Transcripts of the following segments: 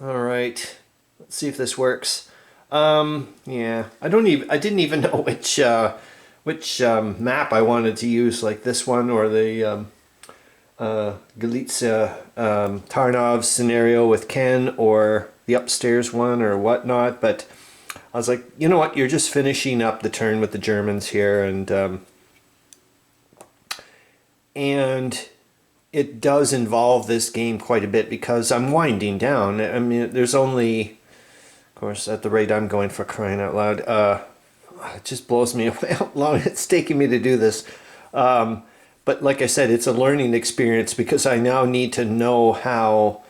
All right, let's see if this works. Yeah, I didn't even know which map I wanted to use, like this one or the Galicia Tarnov scenario with Ken, or the upstairs one or whatnot. But I was like, you know what? You're just finishing up the turn with the Germans here, and it does involve this game quite a bit because I'm winding down. I mean, there's only, of course, at the rate I'm going, for crying out loud, it just blows me away how long it's taking me to do this. But like I said, it's a learning experience because I now need to know how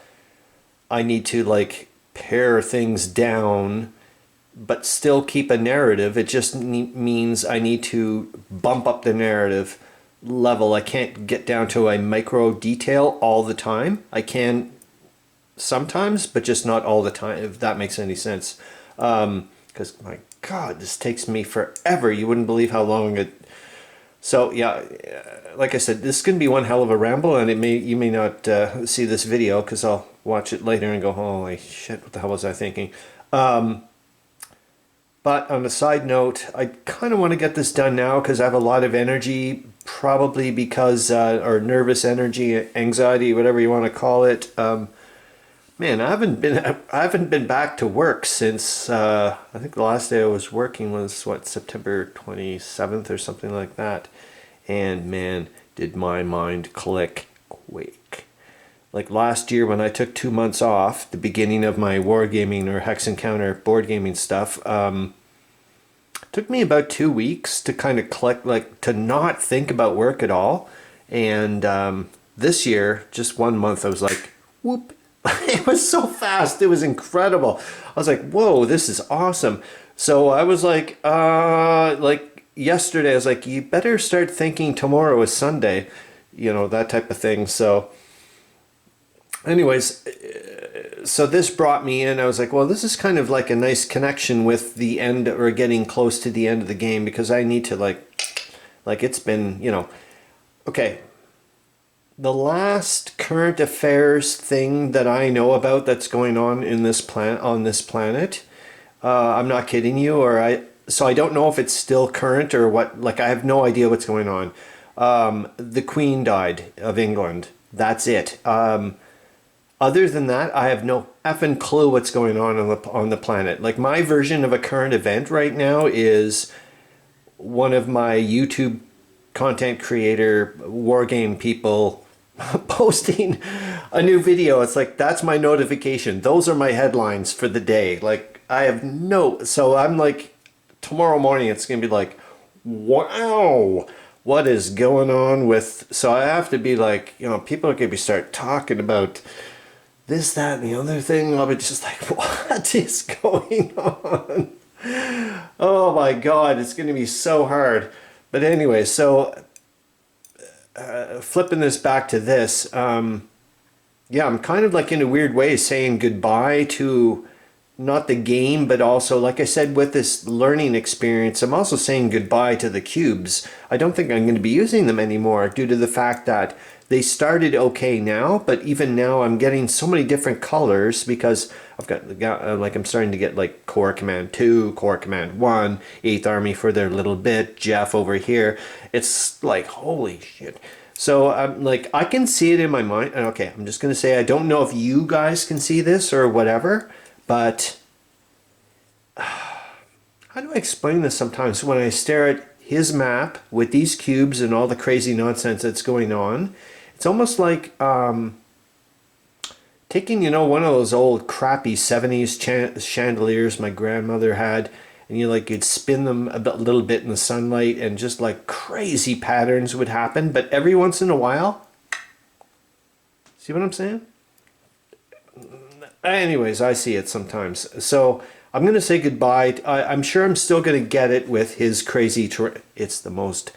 I need to like pare things down but still keep a narrative. It just means I need to bump up the narrative level. I can't get down to a micro detail all the time. I can sometimes, but just not all the time, if that makes any sense. Because my God, this takes me forever. You wouldn't believe how long it. So yeah, like I said, this is going to be one hell of a ramble, and you may not see this video because I'll watch it later and go, holy shit, what the hell was I thinking? But on a side note, I kind of want to get this done now because I have a lot of energy, probably because, or nervous energy, anxiety, whatever you want to call it. Man, I haven't been back to work since, I think the last day I was working was, what, September 27th or something like that. And man, did my mind click quick. Like last year when I took 2 months off, the beginning of my wargaming or Hex Encounter board gaming stuff, took me about 2 weeks to kind of click, like to not think about work at all. And this year, just 1 month, I was like, whoop. It was so fast. It was incredible. I was like, whoa, this is awesome. So I was like yesterday, I was like, you better start thinking tomorrow is Sunday, that type of thing. So anyways, so this brought me in. I was like, well, this is kind of like a nice connection with the end, or getting close to the end of the game, because I need to like it's been, okay. The last current affairs thing that I know about that's going on in this planet, I'm not kidding you, so I don't know if it's still current or what. Like, I have no idea what's going on. The Queen died of England. That's it. Other than that, I have no effing clue what's going on the planet. Like, my version of a current event right now is one of my YouTube content creator wargame people posting a new video. It's like, that's my notification. Those are my headlines for the day. Like, so I'm like, tomorrow morning it's gonna be like, wow, what is going on with, so I have to be like, people are gonna be start talking about this, that, and the other thing. I'll be just like, what is going on? Oh my God, it's gonna be so hard. But anyway, so flipping this back to this, yeah, I'm kind of like in a weird way saying goodbye to not the game, but also, like I said, with this learning experience, I'm also saying goodbye to the cubes. I don't think I'm going to be using them anymore due to the fact that they started okay now, but even now I'm getting so many different colors because I've got like, I'm starting to get like Corps Command 2, Corps Command 1, 8th Army for their little bit, Jeff over here. It's like, holy shit. So I'm like, I can see it in my mind. Okay, I'm just going to say, I don't know if you guys can see this or whatever, but how do I explain this sometimes? When I stare at his map with these cubes and all the crazy nonsense that's going on, it's almost like taking, one of those old crappy 70s chandeliers my grandmother had, and you'd spin them a little bit in the sunlight, and just like crazy patterns would happen. But every once in a while, see what I'm saying? Anyways, I see it sometimes. So I'm going to say goodbye. I'm sure I'm still going to get it with his crazy, it's the most,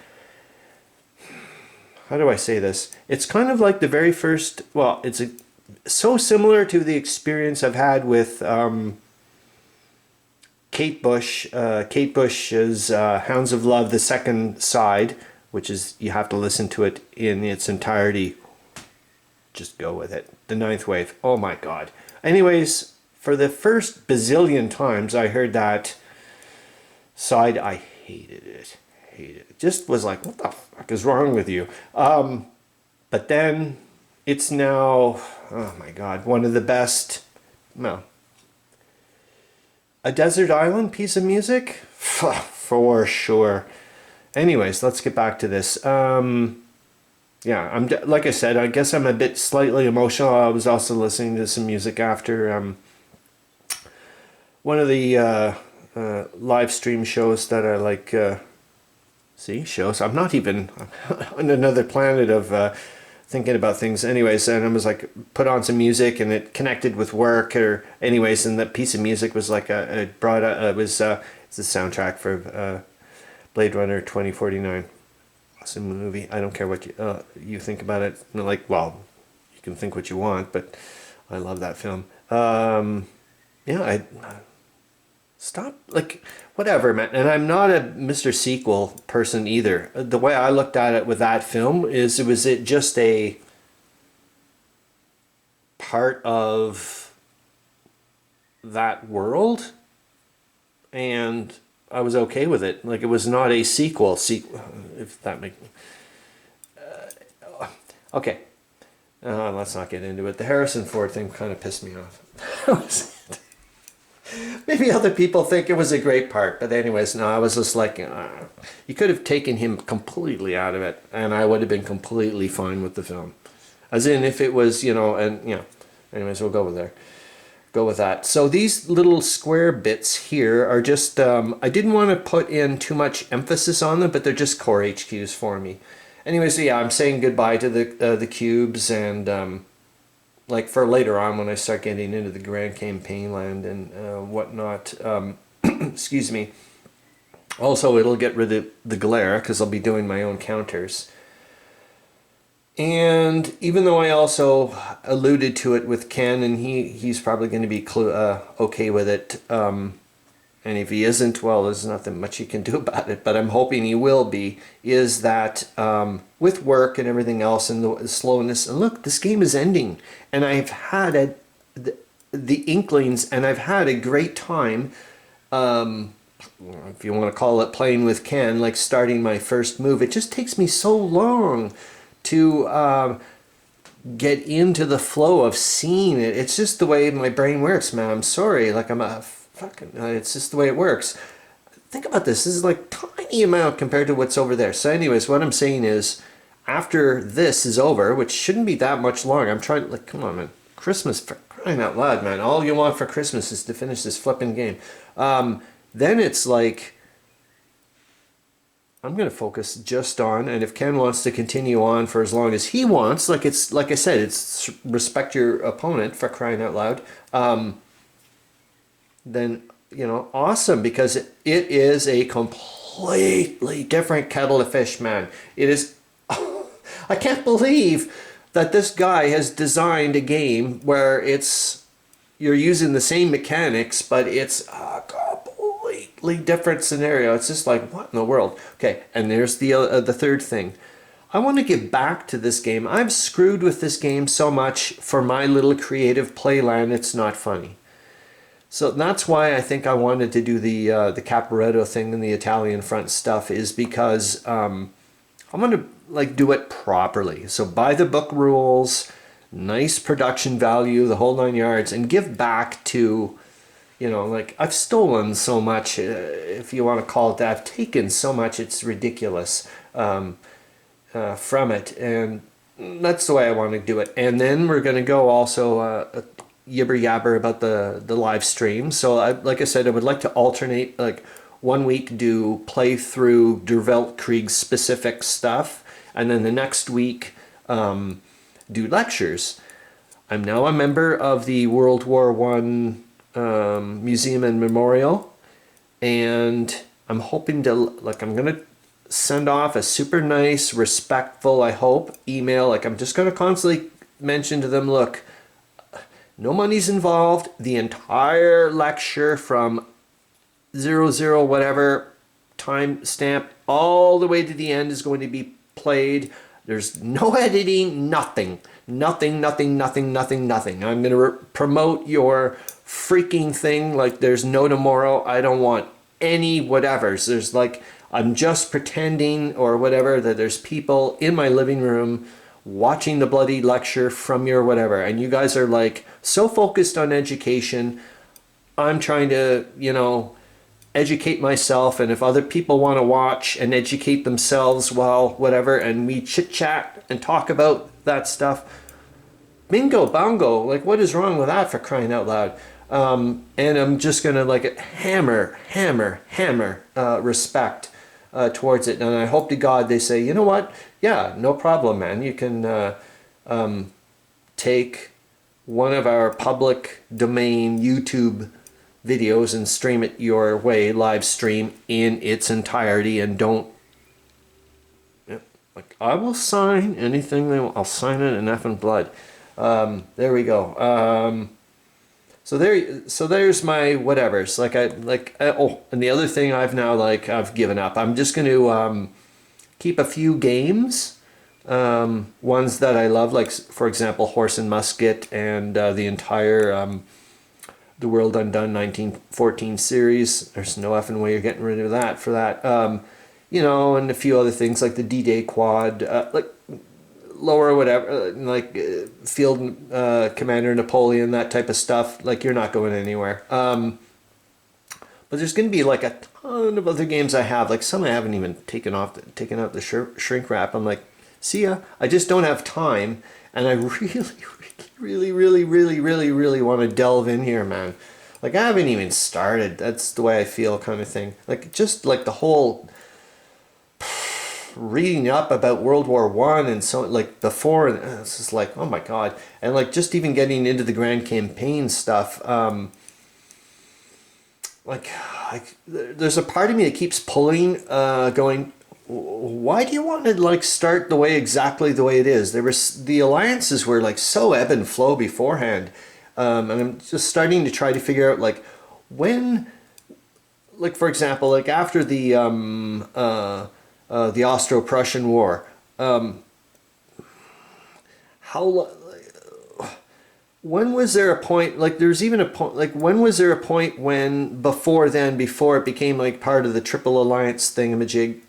how do I say this? It's kind of like the very first, well, so similar to the experience I've had with Kate Bush. Kate Bush's Hounds of Love, the second side, which is, you have to listen to it in its entirety. Just go with it. The ninth wave. Oh my God. Anyways, for the first bazillion times I heard that side, I hated it. Hated it. Just was like, what the fuck is wrong with you? But then it's now, oh my God, one of the best, well, a desert island piece of music? For sure. Anyways, let's get back to this. Yeah, like I said, I guess I'm a bit slightly emotional. I was also listening to some music after one of the live stream shows that I like. Shows. I'm not even on another planet of thinking about things. Anyways, and I was like, put on some music, and it connected with work. Or anyways, and that piece of music was like it brought it was it's the soundtrack for Blade Runner 2049. Awesome movie. I don't care what you think about it. Like, well, you can think what you want, but I love that film. Yeah, I stop, like, whatever, man. And I'm not a Mr. Sequel person either. The way I looked at it with that film is, was it just a part of that world, and I was okay with it. Like, it was not a sequel, if that makes... okay. Let's not get into it. The Harrison Ford thing kind of pissed me off. Maybe other people think it was a great part, but anyways, no, I was just like, you could have taken him completely out of it, and I would have been completely fine with the film. As in, if it was, anyways, we'll go with there. Go with that. So these little square bits here are just, I didn't want to put in too much emphasis on them, but they're just core HQs for me. Anyway, so yeah, I'm saying goodbye to the cubes, and like for later on when I start getting into the Grand Campaign land and whatnot. Excuse me. Also, it'll get rid of the glare because I'll be doing my own counters. And even though I also alluded to it with Ken, and he's probably going to be okay with it, and if he isn't, well, there's nothing much you can do about it, but I'm hoping he will be, is that with work and everything else and the slowness, and look, this game is ending, and I've had the inklings, and I've had a great time, if you want to call it playing with Ken, like starting my first move. It just takes me so long to get into the flow of seeing it. It's just the way my brain works, man. I'm sorry. Like, I'm a fucking... it's just the way it works. Think about this. This is like tiny amount compared to what's over there. So anyways, what I'm saying is, after this is over, which shouldn't be that much long, I'm trying... like, come on, man. Christmas, for crying out loud, man. All you want for Christmas is to finish this flipping game. Then it's like... I'm going to focus just on, and if Ken wants to continue on for as long as he wants, like I said, it's respect your opponent, for crying out loud, then, awesome, because it is a completely different kettle of fish, man. It is, I can't believe that this guy has designed a game where you're using the same mechanics, but it's a completely different scenario. It's just like, what in the world? Okay, and there's the third thing. I want to give back to this game. I've screwed with this game so much for my little creative playland, it's not funny. So that's why I think I wanted to do the Caporetto thing and the Italian front stuff, is because I'm going to like do it properly. So by the book rules, nice production value, the whole 9 yards, and give back to, like, I've stolen so much, if you want to call it that. I've taken so much, it's ridiculous, from it, and that's the way I want to do it. And then we're going to go also yibber yabber about the live stream. So like I said, I would like to alternate, like 1 week do play through Der Weltkrieg specific stuff, and then the next week do lectures. I'm now a member of the World War I Museum and Memorial, and I'm hoping to, like, I'm gonna send off a super nice, respectful, I hope, email. Like, I'm just gonna constantly mention to them, look, no money's involved. The entire lecture from 00 whatever time stamp all the way to the end is going to be played. There's no editing, nothing. Nothing. I'm going to promote your freaking thing. Like there's no tomorrow. I don't want any whatevers. There's like, I'm just pretending or whatever that there's people in my living room watching the bloody lecture from your whatever. And you guys are like so focused on education. I'm trying to, you know, educate myself, and if other people want to watch and educate themselves, well, whatever, and we chit chat and talk about that stuff, bingo bongo, like what is wrong with that, for crying out loud? And I'm just gonna like hammer respect towards it, and I hope to God they say, you know what, yeah, no problem, man, you can take one of our public domain YouTube videos and stream it your way, live stream in its entirety, and don't, like, I will sign anything they want. I'll sign it in effing blood. There we go. So there's my whatevers. Oh, and the other thing I've given up. I'm just going to keep a few games, ones that I love, like for example Horse and Musket and the entire The World Undone 1914 series. There's no effing way you're getting rid of that for that. You know, and a few other things like the D-Day quad, like lower whatever, Field Commander Napoleon, that type of stuff. Like, you're not going anywhere. But there's going to be like a ton of other games I have. Like some I haven't even taken out the shrink wrap. I'm like, see ya. I just don't have time, and I really want to delve in here, man. Like, I haven't even started. That's the way I feel, kind of thing. Like, just like the whole reading up about World War One and so, like, before, and it's just like, oh my God. And like, just even getting into the Grand Campaign stuff, there's a part of me that keeps pulling, going, why do you want to like start exactly the way it is? The alliances were like so ebb and flow beforehand, and I'm just starting to try to figure out like when, like for example, like after the Austro-Prussian War, when was there a point, like there's even a point, like when was there a point when before it became like part of the Triple Alliance thingamajig,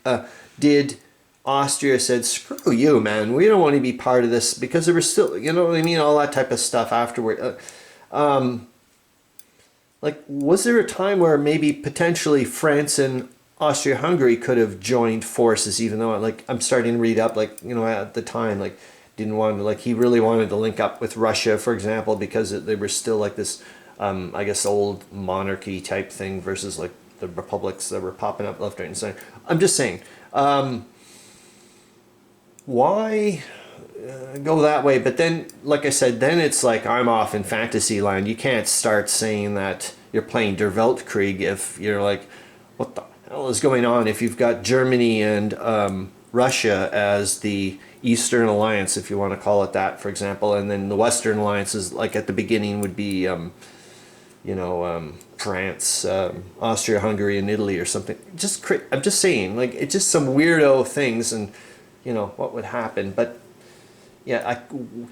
did Austria said, screw you, man, we don't want to be part of this, because there was still, you know what I mean, all that type of stuff afterward. Like, was there a time where maybe potentially France and Austria-Hungary could have joined forces, even though, like, I'm starting to read up, like, you know, at the time, like, didn't want to, like, he really wanted to link up with Russia, for example, because they were still like this, I guess, old monarchy type thing versus like the republics that were popping up left, right, and center. I'm just saying, why go that way? But then, like I said, then it's like I'm off in fantasy land. You can't start saying that you're playing Der Weltkrieg if you're like, what the hell is going on? If you've got Germany and Russia as the Eastern Alliance, if you want to call it that, for example, and then the Western Alliance is like at the beginning would be, you know, France, Austria-Hungary, and Italy or something. I'm just saying, like, it's just some weirdo things, and you know what would happen. But yeah,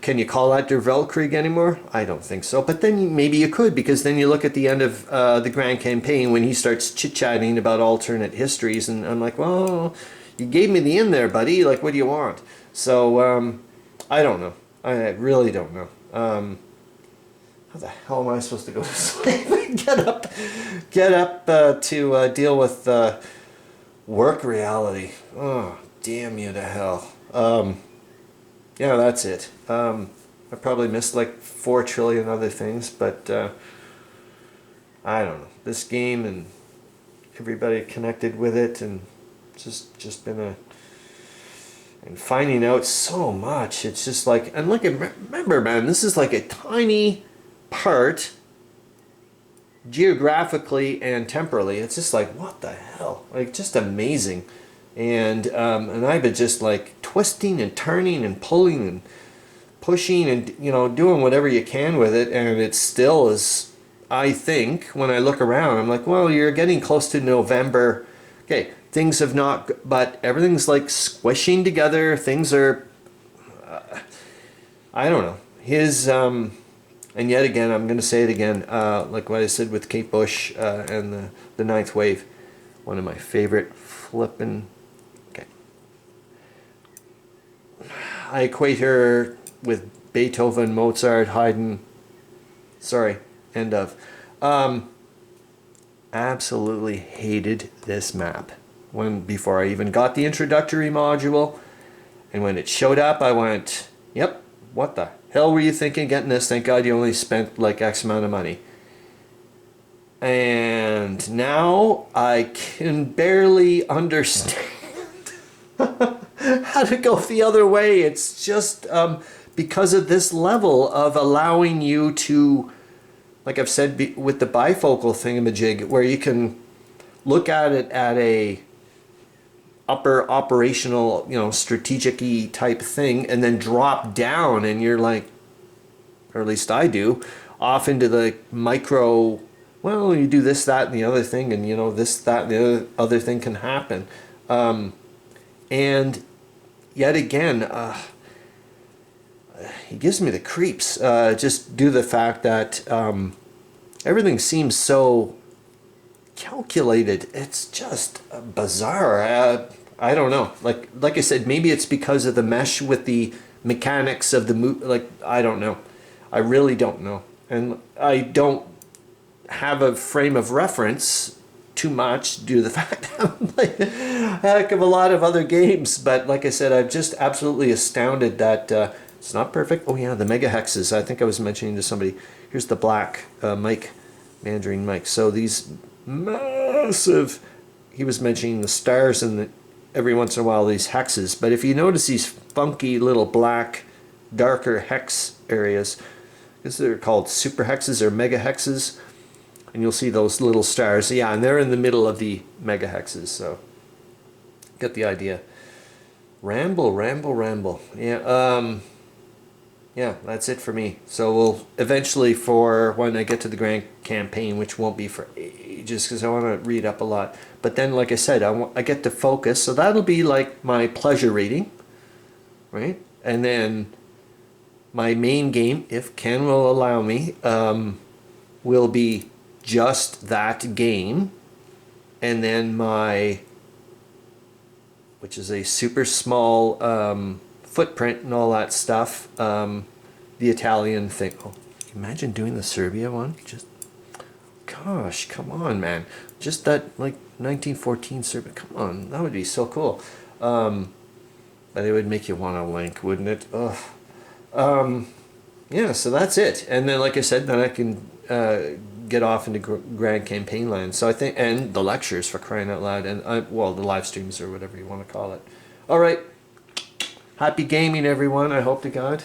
can you call that Der Weltkrieg anymore? I don't think so. But then maybe you could, because then you look at the end of the Grand Campaign when he starts chit-chatting about alternate histories, and I'm like, well, you gave me the end there, buddy. Like, what do you want? So I don't know. I really don't know. How the hell am I supposed to go to sleep and get up to deal with work reality? Oh, damn you to hell. Yeah, that's it. I probably missed like 4 trillion other things, but I don't know. This game and everybody connected with it, and just been and finding out so much. It's just like, and look, remember, man, this is like a tiny part geographically and temporally. It's just like, what the hell? Like, just amazing. And I've been just like twisting and turning and pulling and pushing and, you know, doing whatever you can with it, and it still is, I think, when I look around, I'm like, well, you're getting close to November. Okay, things have not, but everything's like squishing together. Things are, I don't know. His And yet again, I'm going to say it again, like what I said with Kate Bush and the Ninth Wave. One of my favorite flippin'... Okay. I equate her with Beethoven, Mozart, Haydn. Sorry, end of. Absolutely hated this map before I even got the introductory module. And when it showed up, I went, yep, what the hell were you thinking getting this? Thank God you only spent like X amount of money. And now I can barely understand how to go the other way. It's just because of this level of allowing you to, like I've said with the bifocal thingamajig, where you can look at it at a upper operational, strategic-y type thing, and then drop down, and you're like, or at least I do, off into the micro, well, you do this, that, and the other thing, and this, that, and the other thing can happen. And yet again, he gives me the creeps, just due to the fact that everything seems so calculated. It's just bizarre. I don't know. Like I said, maybe it's because of the mesh with the mechanics of the move. Like, I don't know. I really don't know. And I don't have a frame of reference too much due to the fact that I'm playing a heck of a lot of other games. But like I said, I'm just absolutely astounded that it's not perfect. Oh yeah, the megahexes. I think I was mentioning to somebody. Here's the black mic, Mandarin mic. So these massive, he was mentioning the stars and every once in a while these hexes. But if you notice these funky little black, darker hex areas, because they're called super hexes or megahexes, and you'll see those little stars. Yeah, and they're in the middle of the megahexes. So get the idea. Ramble, ramble, ramble. Yeah. Yeah, that's it for me. So we'll eventually, for when I get to the grand campaign, which won't be for ages because I want to read up a lot. But then, like I said, I get to focus. So that'll be like my pleasure reading, right? And then my main game, if Ken will allow me, will be just that game. And then which is a super small footprint and all that stuff, the Italian thing. Oh, imagine doing the Serbia one. Just, gosh, come on, man. Just that, like, 1914 Serbia. Come on, that would be so cool. But it would make you want to link, wouldn't it? Ugh. Yeah, so that's it. And then, like I said, then I can get off into grand campaign land. So I think, and the lectures, for crying out loud, and well, the live streams or whatever you want to call it. All right. Happy gaming, everyone. I hope to God.